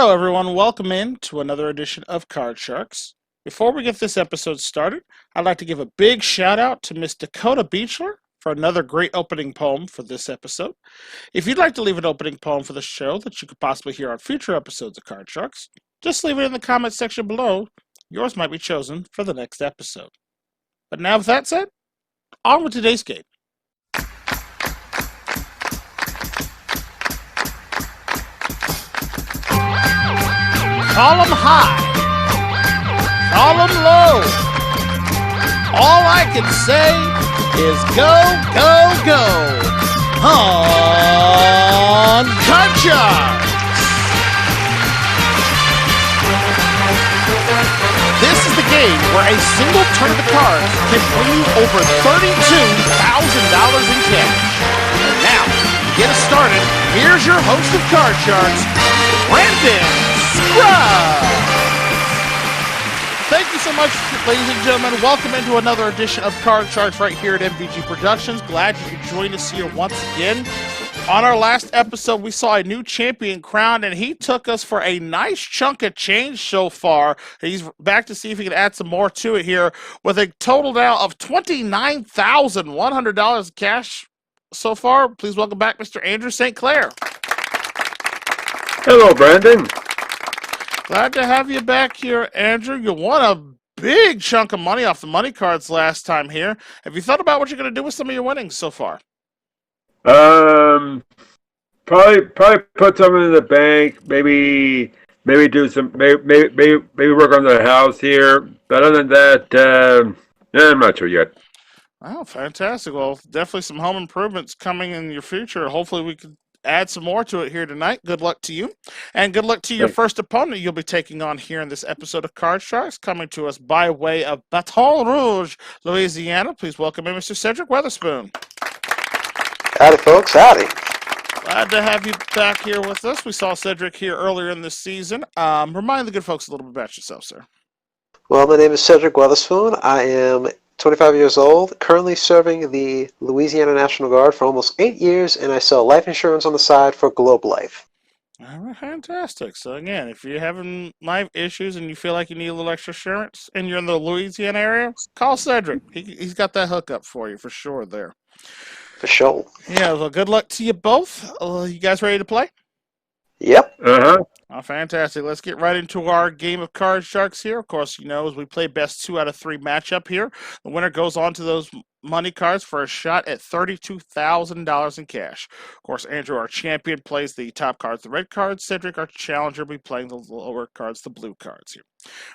Hello, everyone. Welcome in to another edition of Card Sharks. Before we get this episode started, I'd like to give a big shout out to Miss Dakota Beechler for another great opening poem for this episode. If you'd like to leave an opening poem for the show that you could possibly hear on future episodes of Card Sharks, just leave it in the comments section below. Yours might be chosen for the next episode. But now, with that said, on with today's game. Column high, column low. All I can say is go, go, go. On Card Sharks. This is the game where a single turn of the cards can bring you over $32,000 in cash. And now, to get us started, here's your host of Card Sharks, Brandon Scruggs. Thank you so much, ladies and gentlemen. Welcome into another edition of Card Sharks right here at MVG Productions. Glad you could join us here once again. On our last episode, we saw a new champion crowned, and he took us for a nice chunk of change so far. He's back to see if he can add some more to it here with a total now of $29,100 cash so far. Please welcome back Mr. Andrew St. Clair. Hello, Brandon. Glad to have you back here, Andrew. You won a big chunk of money off the money cards last time here. Have you thought about what you're going to do with some of your winnings so far? Probably put some in the bank. Maybe do some. Maybe work on the house here. But other than that, I'm not sure yet. Oh, fantastic. Well, definitely some home improvements coming in your future. Hopefully we can add some more to it here tonight. Good luck to you. And good luck to your first opponent you'll be taking on here in this episode of Card Sharks, coming to us by way of Baton Rouge, Louisiana. Please welcome in Mr. Cedric Weatherspoon. Howdy, folks. Howdy. Glad to have you back here with us. We saw Cedric here earlier in this season. Remind the good folks a little bit about yourself, sir. Well, my name is Cedric Weatherspoon. I am 25 years old, currently serving the Louisiana National Guard for almost 8 years, and I sell life insurance on the side for Globe Life. All right, fantastic. So again, if you're having life issues and you feel like you need a little extra insurance and you're in the Louisiana area, call Cedric. He's got that hookup for you for sure there. For sure. Yeah, well, good luck to you both. You guys ready to play? Yep. Uh-huh. Oh, fantastic. Let's get right into our game of Card Sharks here. Of course, as we play best 2 out of 3 matchup here, the winner goes on to those money cards for a shot at $32,000 in cash. Of course, Andrew, our champion, plays the top cards, the red cards. Cedric, our challenger, will be playing the lower cards, the blue cards here.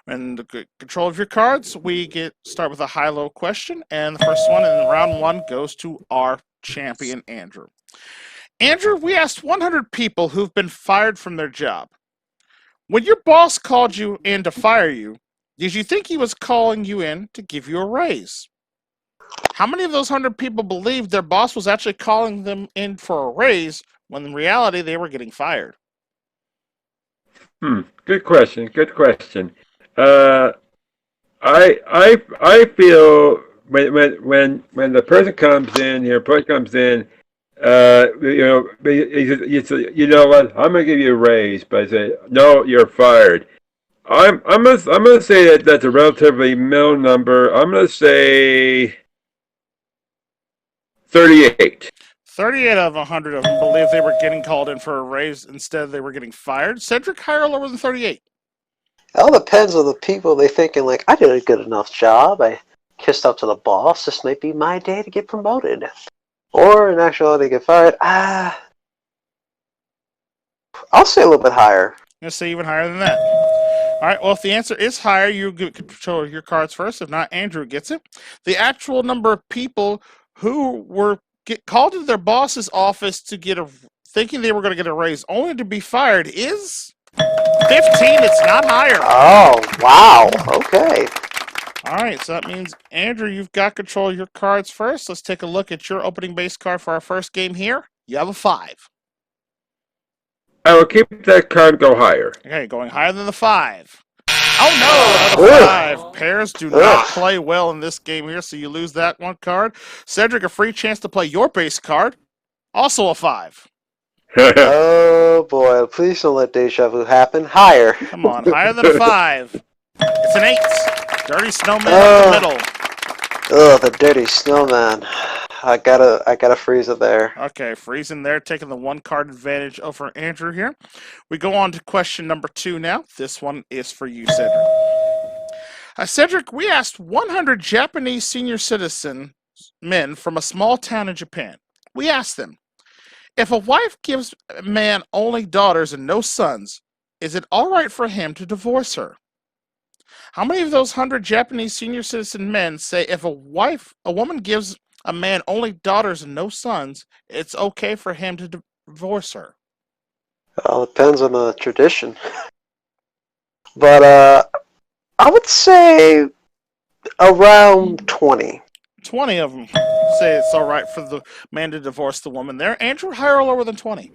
And the control of your cards, we start with a high-low question, and the first one in round 1 goes to our champion, Andrew. Andrew, we asked 100 people who've been fired from their job. When your boss called you in to fire you, did you think he was calling you in to give you a raise? How many of those 100 people believed their boss was actually calling them in for a raise when in reality they were getting fired? Good question. I feel when the person comes in here, he says, you know what? I'm gonna give you a raise, but I say, no, you're fired. I'm gonna say that's a relatively middle number. I'm gonna say 38. 38 out of 100 of them believe they were getting called in for a raise instead they were getting fired. Cedric, higher or lower than 38? It all depends on the people. They thinking like, I did a good enough job. I kissed up to the boss. This might be my day to get promoted. Or in actuality, get fired. I'll say a little bit higher. Let's say even higher than that. All right, well, if the answer is higher, you get control of your cards first. If not, Andrew gets it. The actual number of people who were called into their boss's office to thinking they were going to get a raise only to be fired is 15. It's not higher. Oh, wow. Okay. All right, so that means, Andrew, you've got control of your cards first. Let's take a look at your opening base card for our first game here. You have a 5. I will keep that card and go higher. Okay, going higher than the 5. Oh, no, another 5. Pairs do not play well in this game here, so you lose that one card. Cedric, a free chance to play your base card. Also a 5. Oh boy, please don't let deja vu happen. Higher. Come on, higher than a 5. It's an 8. Dirty snowman up the Oh. middle. Ugh, the dirty snowman. I gotta freeze it there. Okay, freezing there, taking the 1 card advantage over Andrew here. We go on to question number 2 now. This one is for you, Cedric. Cedric, we asked 100 Japanese senior citizen men from a small town in Japan. We asked them, if a wife gives a man only daughters and no sons, is it all right for him to divorce her? How many of those 100 Japanese senior citizen men say if a woman gives a man only daughters and no sons, it's okay for him to divorce her? Well, it depends on the tradition. But I would say around 20. 20 of them say it's all right for the man to divorce the woman there. Andrew, higher or lower than 20?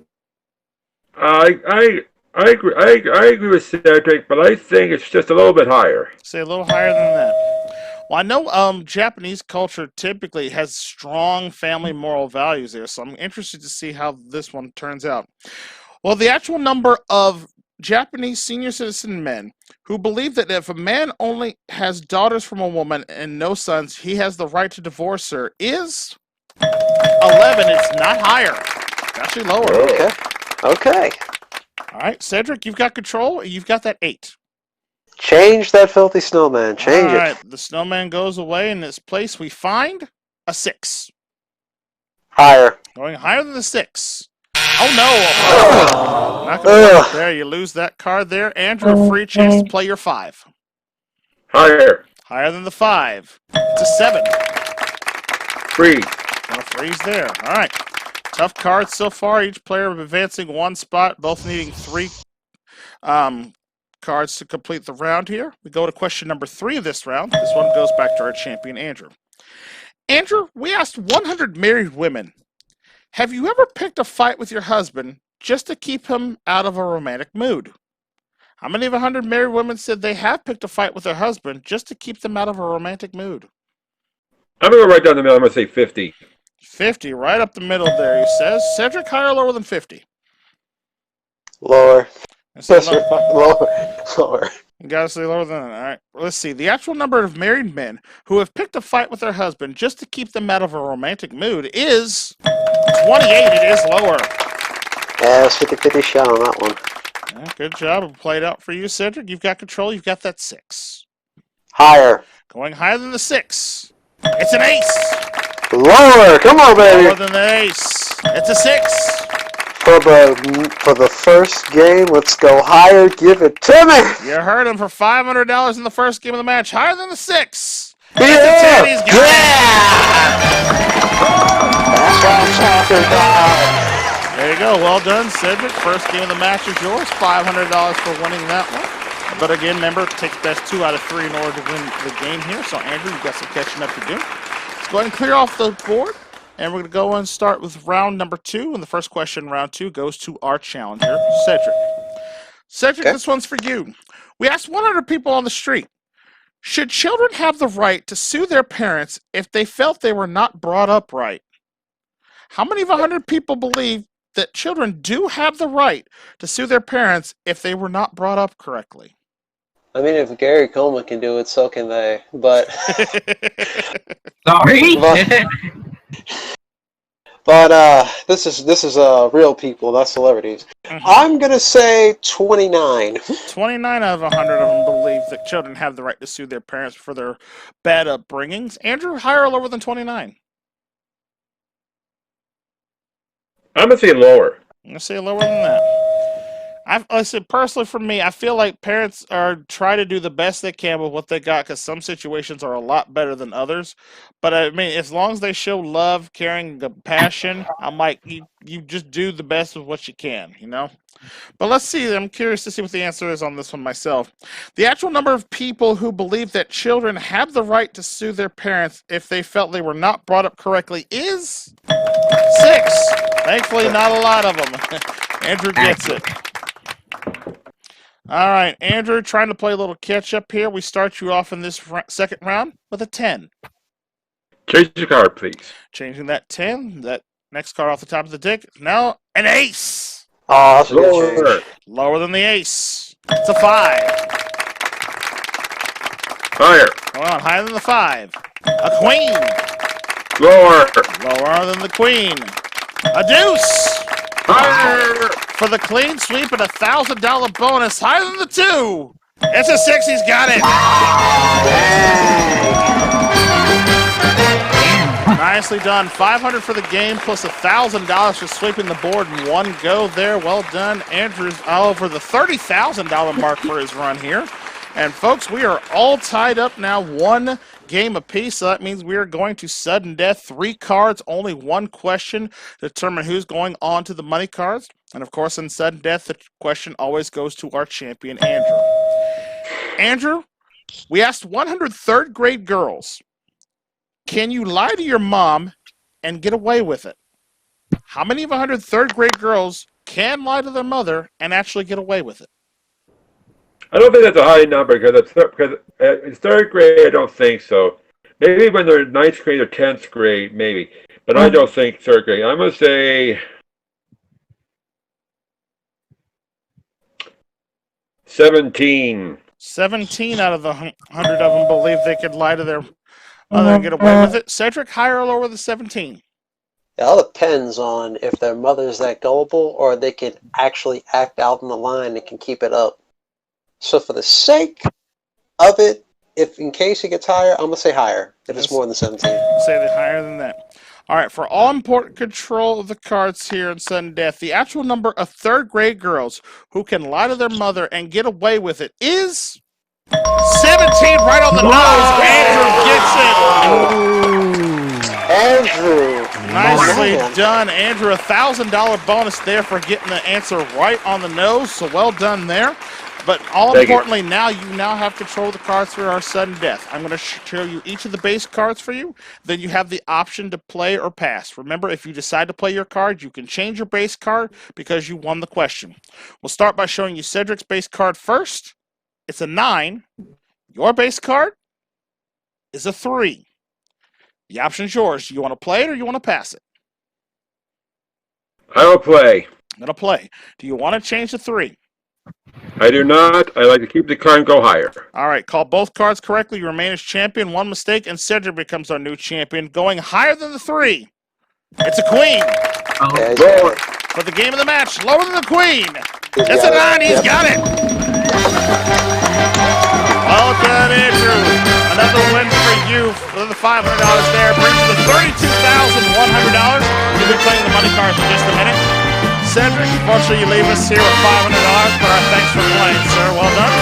I agree. I agree with Cedric, but I think it's just a little bit higher. Say a little higher than that. Well, I know Japanese culture typically has strong family moral values there, so I'm interested to see how this one turns out. Well, the actual number of Japanese senior citizen men who believe that if a man only has daughters from a woman and no sons, he has the right to divorce her is 11. It's not higher. It's actually lower. Okay. Okay. All right, Cedric, you've got control. You've got that 8. Change that filthy snowman. Change All right, it. the snowman goes away. In its place, we find a 6. Higher. Going higher than the 6. Oh no! Not gonna work there. You lose that card there. Andrew, free chance to play your 5. Higher. Higher than the 5. It's a 7. Freeze. Gonna freeze there. All right. Tough cards so far. Each player advancing 1 spot, both needing 3 cards to complete the round here. We go to question number 3 of this round. This one goes back to our champion, Andrew. Andrew, we asked 100 married women, have you ever picked a fight with your husband just to keep him out of a romantic mood? How many of 100 married women said they have picked a fight with their husband just to keep them out of a romantic mood? I'm going to go right down the middle. I'm going to say 50. 50, right up the middle there, he says. Cedric, higher or lower than 50? Lower. Yes, Lower. You gotta say lower than that. All right. Let's see. The actual number of married men who have picked a fight with their husband just to keep them out of a romantic mood is 28. It is lower. Yeah, it's 50-50 shot on that one. Yeah, good job. It played out for you, Cedric. You've got control. You've got that 6. Higher. Going higher than the 6. It's an ace. Lower. Come on, baby. Lower than the ace. It's a 6. For the first game, let's go higher. Give it to me. You heard him for $500 in the first game of the match. Higher than the 6. Yeah. It's a 10. He's got it. That's what I'm talking about. There you go. Well done, Cedric. First game of the match is yours. $500 for winning that one. But again, remember, take best 2 out of 3 in order to win the game here. So, Andrew, you've got some catching up to do. Let's go ahead and clear off the board. And we're going to go and start with round number 2. And the first question in round 2 goes to our challenger, Cedric. Cedric, Okay. this one's for you. We asked 100 people on the street, should children have the right to sue their parents if they felt they were not brought up right? How many of 100 people believe that children do have the right to sue their parents if they were not brought up correctly? I mean, if Gary Coleman can do it, so can they. But Sorry. but this is real people, not celebrities. I'm gonna say 29. 29 out of 100 of them believe that children have the right to sue their parents for their bad upbringings. Andrew, higher or lower than 29? I'm going to say lower. I'm going to say lower than that. I said personally, for me, I feel like parents are try to do the best they can with what they got because some situations are a lot better than others. But I mean, as long as they show love, caring, compassion, I'm like, you just do the best with what you can, you know? But let's see. I'm curious to see what the answer is on this one myself. The actual number of people who believe that children have the right to sue their parents if they felt they were not brought up correctly is 6. Thankfully, not a lot of them. Andrew gets it. All right, Andrew, trying to play a little catch up here. We start you off in this second round with a 10. Change your card, please. Changing that 10, that next card off the top of the deck is now an ace. Oh, that's a good Lower. change. Lower than the ace. It's a 5. Higher. Hold on, higher than the 5. A queen. Lower. Lower than the queen. A deuce. Higher. For the clean sweep and $1,000 bonus. Higher than the 2. It's a 6. He's got it. Nicely done. $500 for the game plus $1,000 for sweeping the board in one go there. Well done. Andrew's over the $30,000 mark for his run here. And folks, we are all tied up now, one game apiece. So that means we are going to sudden death. 3 cards, only 1 question to determine who's going on to the money cards. And of course, in sudden death, the question always goes to our champion, Andrew. Andrew, we asked 100 third grade girls, can you lie to your mom and get away with it? How many of 100 third grade girls can lie to their mother and actually get away with it? I don't think that's a high number because in third grade, I don't think so. Maybe when they're in 9th grade or 10th grade, maybe. But I don't think third grade. I'm going to say 17. 17 out of the 100 of them believe they could lie to their mother and get away with it. Cedric, higher or lower than 17? It all depends on if their mother's that gullible or they can actually act out in the line and can keep it up. So for the sake of it, if in case it gets higher, I'm going to say higher if it's more than 17. Say that higher than that. All right, for all important control of the cards here in sudden death, the actual number of third grade girls who can lie to their mother and get away with it is 17, right on the nose. Andrew gets it. Andrew. Nicely done, Andrew. $1,000 bonus there for getting the answer right on the nose. So well done there. But all importantly, now you have control of the cards for our sudden death. I'm going to show you each of the base cards for you. Then you have the option to play or pass. Remember, if you decide to play your card, you can change your base card because you won the question. We'll start by showing you Cedric's base card first. It's a 9. Your base card is a 3. The option's yours. Do you want to play it or you want to pass it? I will play. I'm going to play. Do you want to change the 3? I do not. I like to keep the card and go higher. All right, call both cards correctly. You remain as champion. 1 mistake, and Cedric becomes our new champion, going higher than the 3. It's a queen. Lower. For the game of the match, lower than the queen. It's a 9. He's got it. Well done, Andrew. Another win for you for the $500 there. Brings you to $32,100. You'll be playing the money cards in just a minute. Cedric, unfortunately, you leave us here with $500, but our thanks for playing, sir. Well done.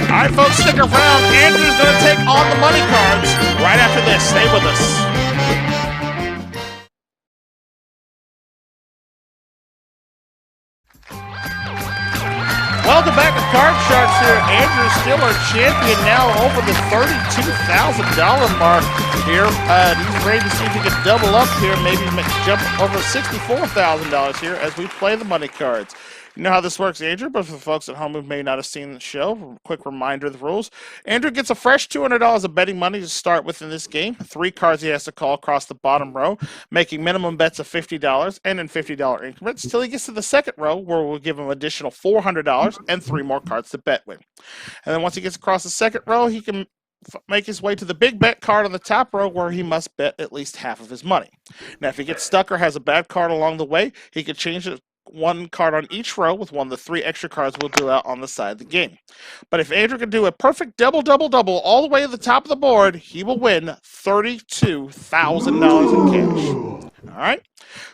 All right, folks, stick around. Andrew's going to take on the money cards right after this. Stay with us. Welcome back to Card Sharks here. Andrew's still our champion now, over the $32,000 mark here. He's ready to see if he can double up here, maybe jump over $64,000 here as we play the money cards. You know how this works, Andrew, but for the folks at home who may not have seen the show, a quick reminder of the rules. Andrew gets a fresh $200 of betting money to start with in this game. 3 cards he has to call across the bottom row, making minimum bets of $50 and in $50 increments till he gets to the second row, where we'll give him additional $400 and 3 more cards to bet with. And then once he gets across the second row, he can make his way to the big bet card on the top row, where he must bet at least half of his money. Now, if he gets stuck or has a bad card along the way, he can change it 1 card on each row with one of the 3 extra cards we'll deal out on the side of the game. But if Andrew can do a perfect double all the way to the top of the board, he will win $32,000 in cash. All right.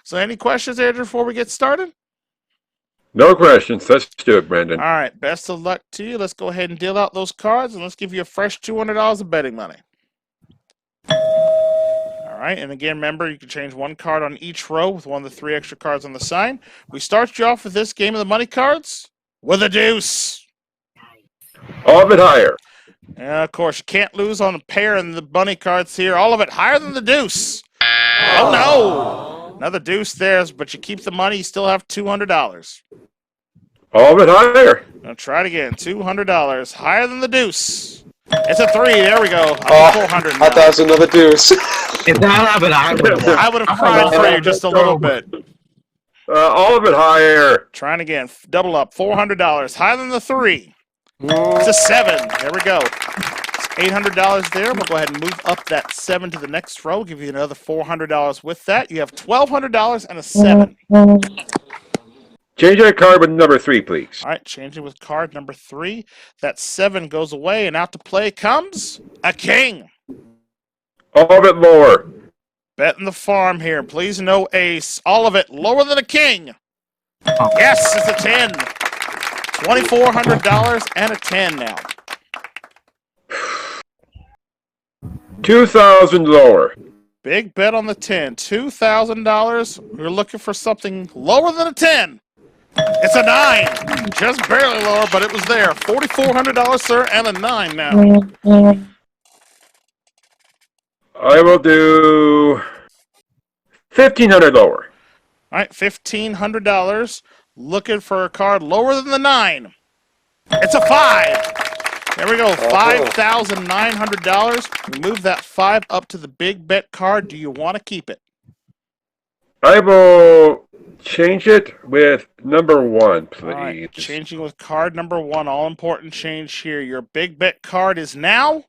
So any questions, Andrew, before we get started? No questions. Let's do it, Brandon. All right. Best of luck to you. Let's go ahead and deal out those cards, and let's give you a fresh $200 of betting money. All right, and again, remember, you can change 1 card on each row with one of the 3 extra cards on the side. We start you off with this game of the money cards with a deuce. All of it higher. And of course, you can't lose on a pair in the money cards here. All of it higher than the deuce. Oh, no. Another deuce there, but you keep the money. You still have $200. All of it higher. Now try it again. $200 higher than the deuce. It's a 3. There we go. Oh, 400 I thought it was another deuce. If that happened, I would have. I would have cried for you just a little bit. All of it higher. Trying again. Double up. $400. Higher than the 3. It's a 7. There we go. It's $800 there. We'll go ahead and move up that 7 to the next row. Give you another $400 with that. You have $1,200 and a 7. Change that card with number 3, please. All right, changing with card number 3. That 7 goes away, and out to play comes a king. All of it lower. Betting the farm here. Please no ace. All of it lower than a king. Yes, it's a 10. $2,400 and a 10 now. 2,000 lower. Big bet on the 10. $2,000. We're looking for something lower than a 10. It's a 9. Just barely lower, but it was there. $4,400, sir, and a 9 now. I will do 1,500 lower. All right, $1,500. Looking for a card lower than the 9. It's a 5. There we go, $5,900. We move that 5 up to the big bet card. Do you want to keep it? I will change it with number 1, please. All right, changing with card number 1. All important change here. Your big bet card is now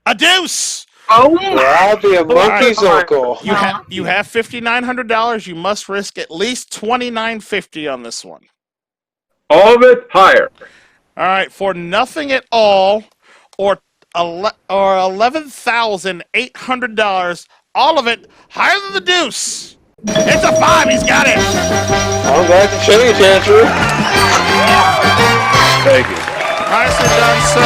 a deuce. Oh, I'll be a monkey's uncle. You have $5,900. You must risk at least $2,950 on this one. All of it higher. All right, for nothing at all, or $11,800. All of it higher than the deuce. It's a 5. He's got it. I'm glad to change, Andrew. Thank you. Nicely done, sir.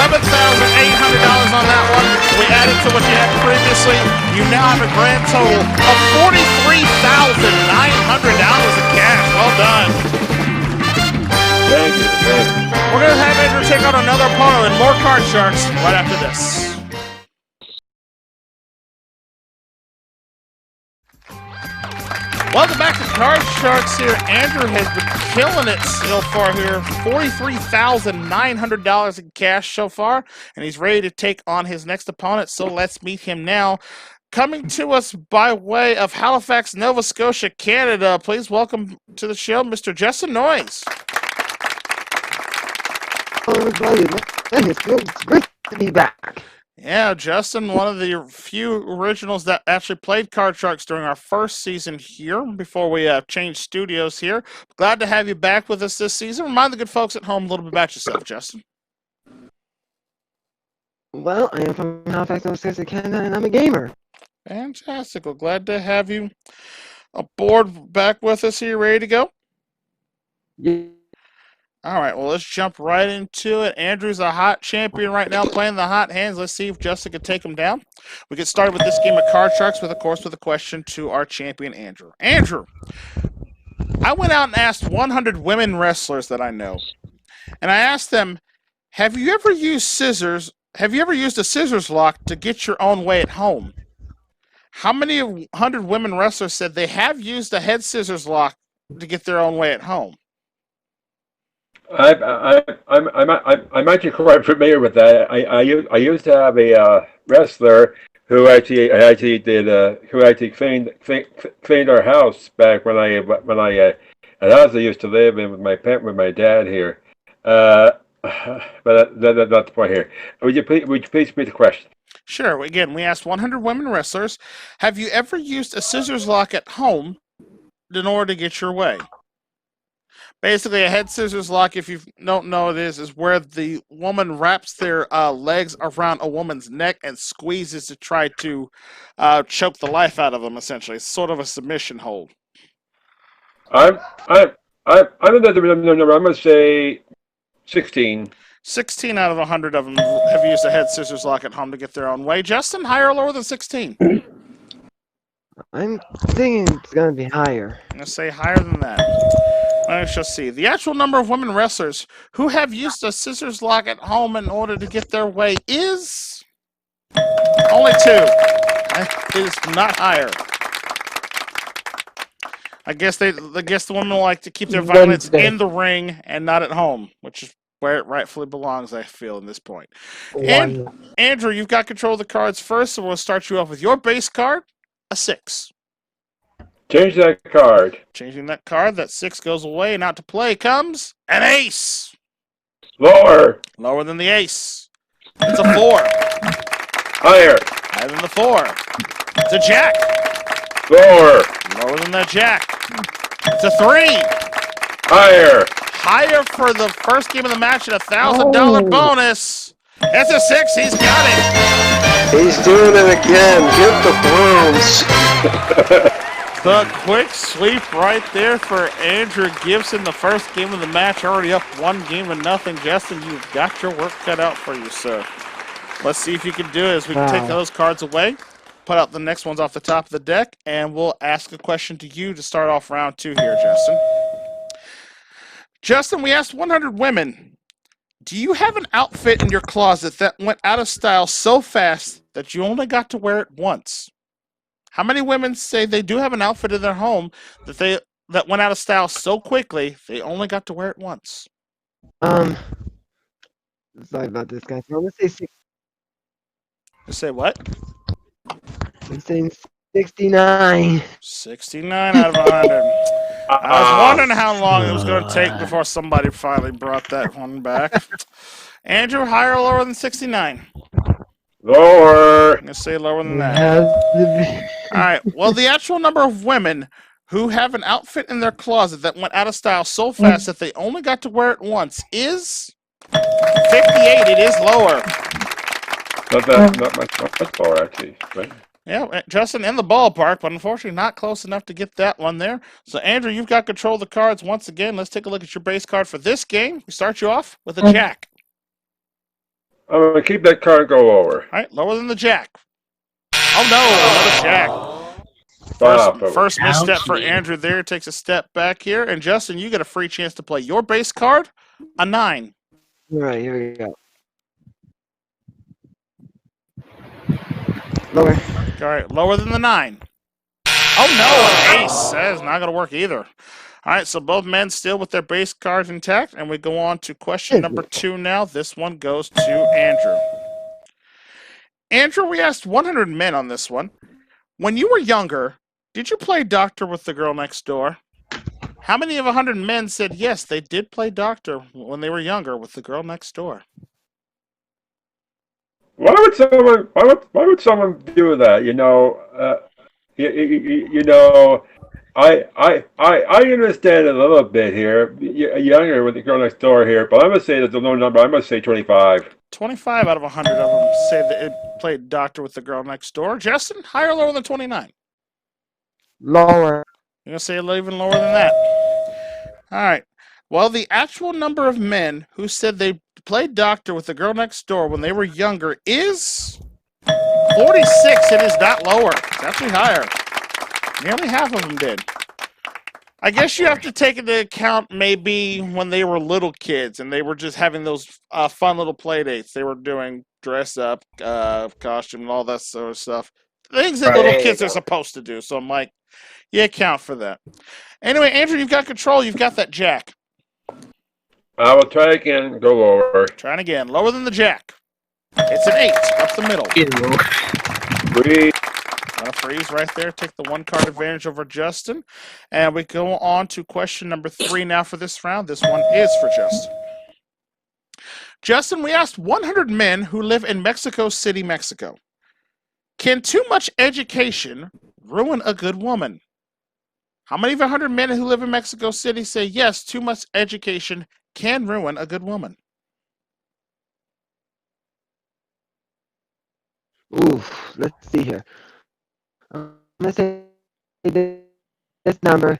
$11,800 on that one. We added to what you had previously. You now have a grand total of $43,900 in cash. Well done. Thank you. We're going to have Andrew take on another opponent and more Card Sharks right after this. Welcome back to Card Sharks here. Andrew has been killing it so far here. $43,900 in cash so far, and he's ready to take on his next opponent, so let's meet him now. Coming to us by way of Halifax, Nova Scotia, Canada, please welcome to the show, Mr. Justin Noyes. Hello, everybody. It feels great to be back. Yeah, Justin, one of the few originals that actually played Card Sharks during our first season here before we changed studios here. Glad to have you back with us this season. Remind the good folks at home a little bit about yourself, Justin. Well, I am from Halifax, Nova Scotia, Canada, and I'm a gamer. Fantastic. Well, glad to have you aboard back with us here. Ready to go? Yeah. All right, well, let's jump right into it. Andrew's a hot champion right now, playing the hot hands. Let's see if Justin can take him down. We get started with this game of Card Sharks with a question to our champion, Andrew. Andrew, I went out and asked 100 women wrestlers that I know, and I asked them, have you ever used scissors? Have you ever used a scissors lock to get your own way at home? How many 100 women wrestlers said they have used a head scissors lock to get their own way at home? I'm actually quite familiar with that. I used to have a wrestler who actually cleaned our house back when I the house I used to live in with my dad here. But that's the point here. Would you please repeat the question? Sure. Again, we asked 100 women wrestlers, have you ever used a scissors lock at home in order to get your way? Basically, a head scissors lock, if you don't know what it is where the woman wraps their legs around a woman's neck and squeezes to try to choke the life out of them, essentially. It's sort of a submission hold. I'm in the number. I'm going to say 16. 16 out of 100 of them have used a head scissors lock at home to get their own way. Justin, higher or lower than 16? I'm thinking it's going to be higher. I'm going to say higher than that. I shall see. The actual number of women wrestlers who have used a scissors lock at home in order to get their way is only 2. It is not higher. I guess the women like to keep their violence in the ring and not at home, which is where it rightfully belongs, I feel, in this point. And Andrew, you've got control of the cards first, so we'll start you off with your base card, a 6. Change that card. Changing that card. That 6 goes away. And out to play comes an ace. Lower. Lower than the ace. It's a 4. Higher. Higher than the 4. It's a jack. Lower. Lower than the jack. It's a 3. Higher. Higher for the first game of the match and $1,000 bonus. It's a 6. He's got it. He's doing it again. Get the brooms. The quick sweep right there for Andrew Gibson. The first game of the match already up 1-0. Justin, you've got your work cut out for you, sir. Let's see if you can do it as we can take those cards away. Put out the next ones off the top of the deck, and we'll ask a question to you to start off round 2 here, Justin. Justin, we asked 100 women, do you have an outfit in your closet that went out of style so fast that you only got to wear it once? How many women say they do have an outfit in their home that went out of style so quickly they only got to wear it once? Sorry about this, guys. I'm gonna say six. You say what? I'm saying 69. 69 out of 100. I was wondering how long it was going to take before somebody finally brought that one back. Andrew, higher or lower than 69? Lower. I'm going to say lower than that. All right. Well, the actual number of women who have an outfit in their closet that went out of style so fast that they only got to wear it once is 58. It is lower. Not much lower, actually. Right? Yeah, Justin in the ballpark, but unfortunately not close enough to get that one there. So, Andrew, you've got control of the cards once again. Let's take a look at your base card for this game. We start you off with a jack. I'm going to keep that card and go lower. All right, lower than the jack. Oh, no, another jack. First misstep for Andrew there. Takes a step back here. And, Justin, you get a free chance to play your base card, a 9. All right, here we go. Lower. All right, lower than the 9. Oh, no, an ace. That is not going to work either. All right, so both men still with their base cards intact, and we go on to question number 2 now. This one goes to Andrew. Andrew, we asked 100 men on this one. When you were younger, did you play doctor with the girl next door? How many of 100 men said yes, they did play doctor when they were younger with the girl next door? Why would someone do that? I understand a little bit here. Younger with the girl next door here, but I'm gonna say that's a low number. I'm gonna say 25. 25 out of 100 of them say that it played doctor with the girl next door. Justin, higher or lower than 29? Lower. You're gonna say even lower than that. All right. Well, the actual number of men who said they played doctor with the girl next door when they were younger is 46. It is not lower. It's actually higher. Nearly half of them did. I guess you have to take into account maybe when they were little kids and they were just having those fun little play dates. They were doing dress up, costume, and all that sort of stuff. Things that little kids are supposed to do. So I'm like, you account for that. Anyway, Andrew, you've got control. You've got that jack. I will try again and go lower. Trying again. Lower than the jack. It's an 8 up the middle. Freeze. Gonna freeze right there. Take the 1 card advantage over Justin. And we go on to question number 3 now for this round. This one is for Justin. Justin, we asked 100 men who live in Mexico City, Mexico. Can too much education ruin a good woman? How many of 100 men who live in Mexico City say yes, too much education can ruin a good woman? Ooh, let's see here. I'm gonna say this number.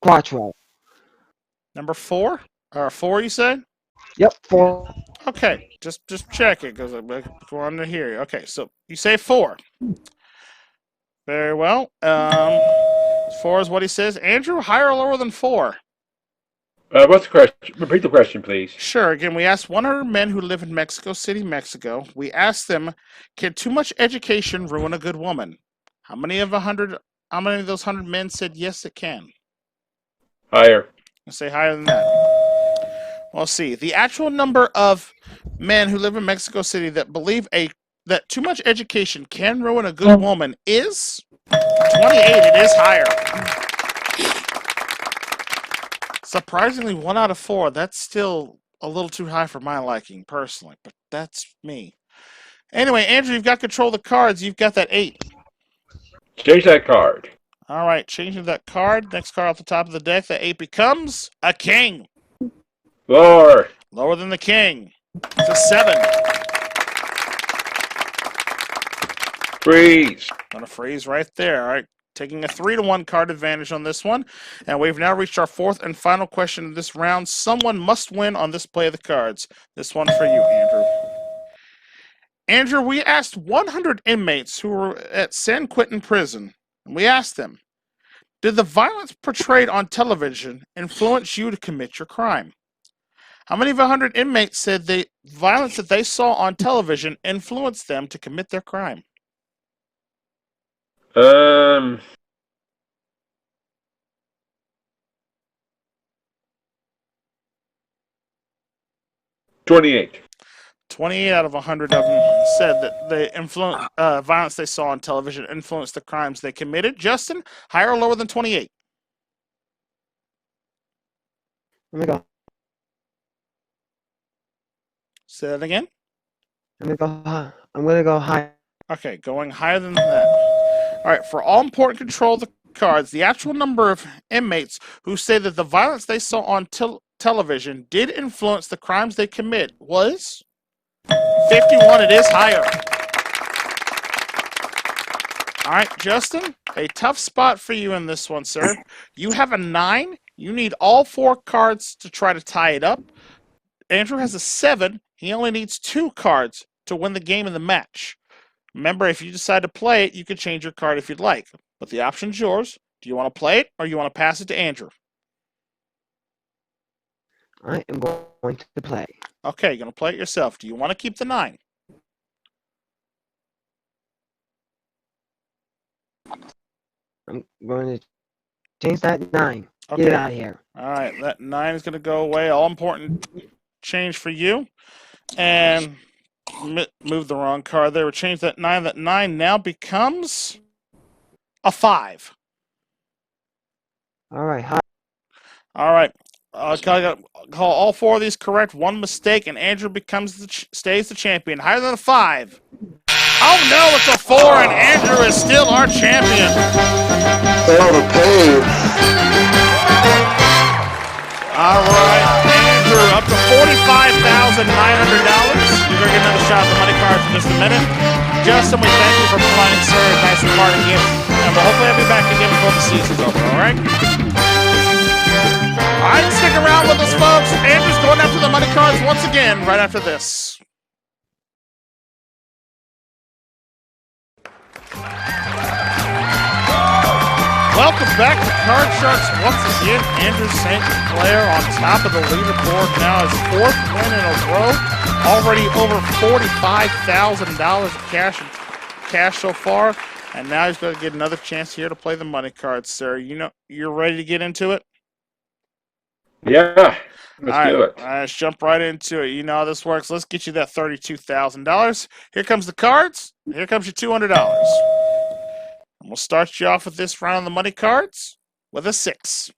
Quattro. Number 4? Or 4, you said? Yep, 4. Okay, just check it because I want to hear you. Okay, so you say 4. Very well. 4 is what he says. Andrew, higher or lower than 4? What's the question? Repeat the question, please. Sure. Again, we asked 100 men who live in Mexico City, Mexico. We asked them, can too much education ruin a good woman? How many of those 100 men said yes, it can? Higher. I'll say higher than that. We'll see. The actual number of men who live in Mexico City that believe that too much education can ruin a good woman is 28, it is higher. Surprisingly, 1 out of 4. That's still a little too high for my liking, personally, but that's me. Anyway, Andrew, you've got control of the cards. You've got that 8. Change that card. All right, changing that card. Next card off the top of the deck, that 8 becomes a king. Lower. Lower than the king. It's a 7. Freeze. Gonna freeze right there. All right, taking a 3-1 card advantage on this one. And we've now reached our 4th and final question of this round. Someone must win on this play of the cards. This one for you, Andrew. Andrew, we asked 100 inmates who were at San Quentin prison. We asked them, did the violence portrayed on television influence you to commit your crime? How many of 100 inmates said the violence that they saw on television influenced them to commit their crime? 28. 28 out of 100 of them said that the violence they saw on television influenced the crimes they committed. Justin, higher or lower than 28? I'm gonna go. Say that again. I'm gonna go high. Okay, going higher than that. All right, for all important control of the cards, the actual number of inmates who say that the violence they saw on television did influence the crimes they commit was 51. It is higher. All right, Justin, a tough spot for you in this one, sir. You have a 9. You need all 4 cards to try to tie it up. Andrew has a 7. He only needs 2 cards to win the game in the match. Remember, if you decide to play it, you can change your card if you'd like. But the option's yours. Do you want to play it or you want to pass it to Andrew? I am going to play. Okay, you're going to play it yourself. Do you want to keep the 9? I'm going to change that 9. Okay. Get it out of here. All right, that 9 is going to go away. All important change for you. And move the wrong card there. We'll change that 9. That 9 now becomes a 5. All right. Hi. All right. Call all 4 of these correct. 1 mistake, and Andrew stays the champion. Higher than a 5. Oh no, it's a 4, and Andrew is still our champion. Oh, the pain. All right, Andrew, up to $45,900. You're going to get another shot at the money cards in just a minute. Justin, we thank you for playing, sir. Nice and hard again. And we'll hopefully have you back again before the season's over, all right? All right, stick around with us, folks. Andrew's going after the money cards once again right after this. Welcome back to Card Sharks once again. Andrew St. Clair on top of the leaderboard now, his 4th win in a row. Already over $45,000 of cash so far. And now he's going to get another chance here to play the money cards, sir. You know, you're ready to get into it? Yeah. Let's do it. All right, let's jump right into it. You know how this works. Let's get you that $32,000. Here comes the cards. Here comes your $200. And we'll start you off with this round of the money cards with a 6.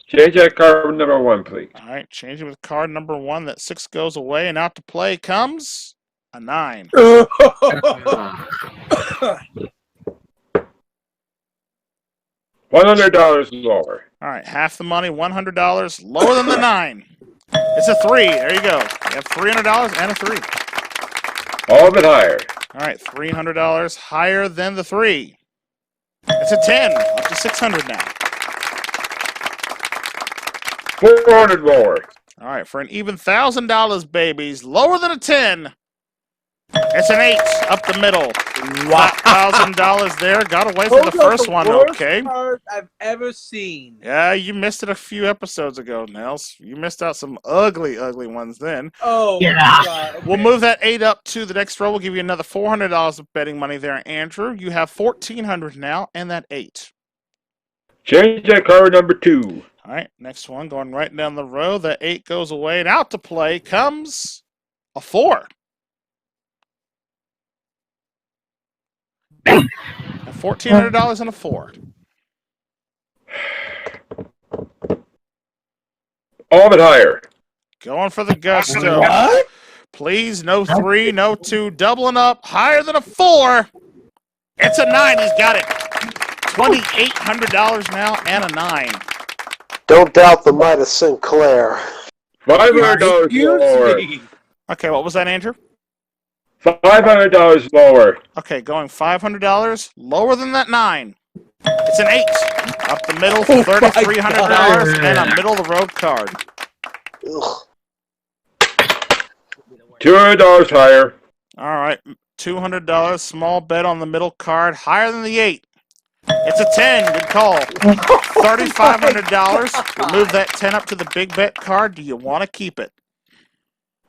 Change that card number 1, please. All right, changing with card number 1. That 6 goes away, and out to play comes a 9. $100 lower. All right, half the money, $100, lower than the 9. It's a 3. There you go. You have $300 and a 3. All of it higher. All right, $300 higher than the 3. It's a 10, up to $600 now. 400 lower. All right, for an even $1,000, babies, lower than a 10. It's an 8, up the middle. Wow. $1,000 there. Got away from the first one, okay. Card I've ever seen. Yeah, you missed it a few episodes ago, Nels. You missed out some ugly, ugly ones then. Oh, yeah. My God. Okay. We'll move that 8 up to the next row. We'll give you another $400 of betting money there, Andrew. You have $1,400 now, and that 8. Change that card number 2. All right, next one, going right down the row. The 8 goes away, and out to play comes a 4. A $1,400 and a 4. All of it higher. Going for the gusto. What? Please, no 3, no 2. Doubling up. Higher than a 4. It's a 9. He's got it. $2,800 now and a 9. Don't doubt the might of Sinclair. $500 Excuse lower. me. Okay, what was that, Andrew? $500 lower. Okay, going $500. Lower than that 9. It's an 8. Up the middle, Oh my $3,300 and a middle-of-the-road card. Ugh. $200 higher. All right, $200. Small bet on the middle card. Higher than the 8. It's a 10. Good call. $3,500. We'll move that 10 up to the big bet card. Do you want to keep it?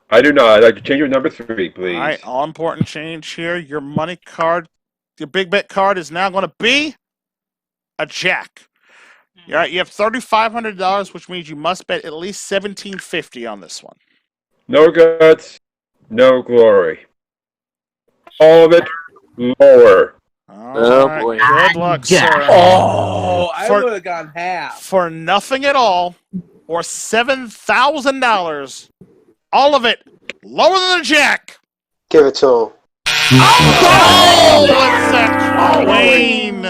I do not. I'd like to change your number 3, please. All right, all important change here. Your money card, your big bet card is now going to be a jack. All right, you have $3,500, which means you must bet at least $1,750 on this one. No guts, no glory. All of it lower. All right, boy. good luck, Yeah. sir. Oh, I For- would have gone half. For nothing at all, or $7,000, all of it lower than a jack. Give it to him. Oh, it's a queen.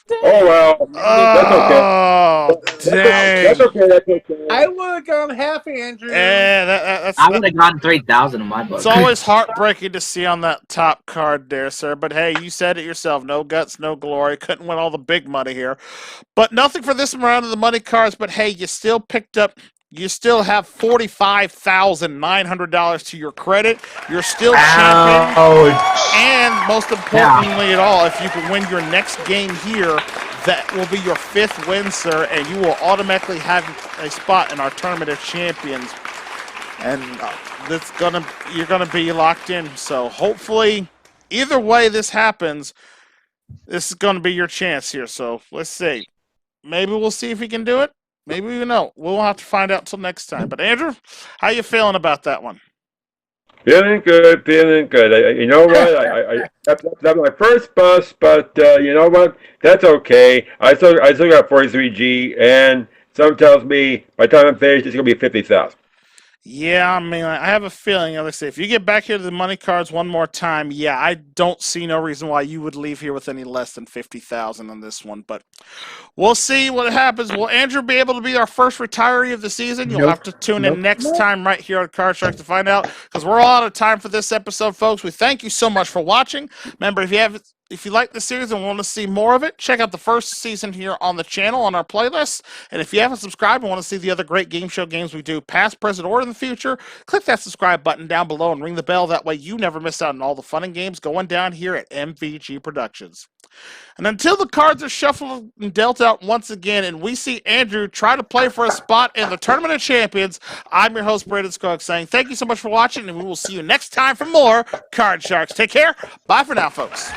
Oh well. That's okay. Oh, dang. That's okay. That's okay. I would have gone half, Andrew. That's I would have gotten 3,000 in my book. it's always heartbreaking to see on that top card there, sir. But hey, you said it yourself. No guts, no glory. Couldn't win all the big money here. But nothing for this round of the money cards. But hey, you still picked up. You still have $45,900 to your credit. You're still champion. And most importantly at all, if you can win your next game here, that will be your 5th win, sir, and you will automatically have a spot in our Tournament of Champions. And you're gonna be locked in. So hopefully, either way this happens, this is gonna be your chance here. So let's see. Maybe we'll see if he can do it. Maybe we know. We'll have to find out till next time. But Andrew, how you feeling about that one? Feeling good, feeling good. You know what? That's my first bust, but you know what? That's okay. I still got 43G, and some tells me by the time I'm finished, it's gonna be 50,000. Yeah, I mean, I have a feeling, like I say, if you get back here to the money cards one more time, yeah, I don't see no reason why you would leave here with any less than 50,000 on this one. But we'll see what happens. Will Andrew be able to be our first retiree of the season? You'll have to tune in next time right here on Card Shark to find out, because we're all out of time for this episode, folks. We thank you so much for watching. Remember, if you like the series and want to see more of it, check out the first season here on the channel on our playlist. And if you haven't subscribed and want to see the other great game show games we do, past, present, or in the future, click that subscribe button down below and ring the bell. That way you never miss out on all the fun and games going down here at MVG Productions. And until the cards are shuffled and dealt out once again and we see Andrew try to play for a spot in the Tournament of Champions, I'm your host, Brandon Skog, saying thank you so much for watching, and we will see you next time for more Card Sharks. Take care. Bye for now, folks.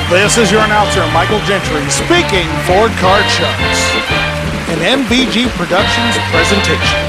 This is your announcer, Michael Gentry, speaking for Card Sharks, an MVG Productions presentation.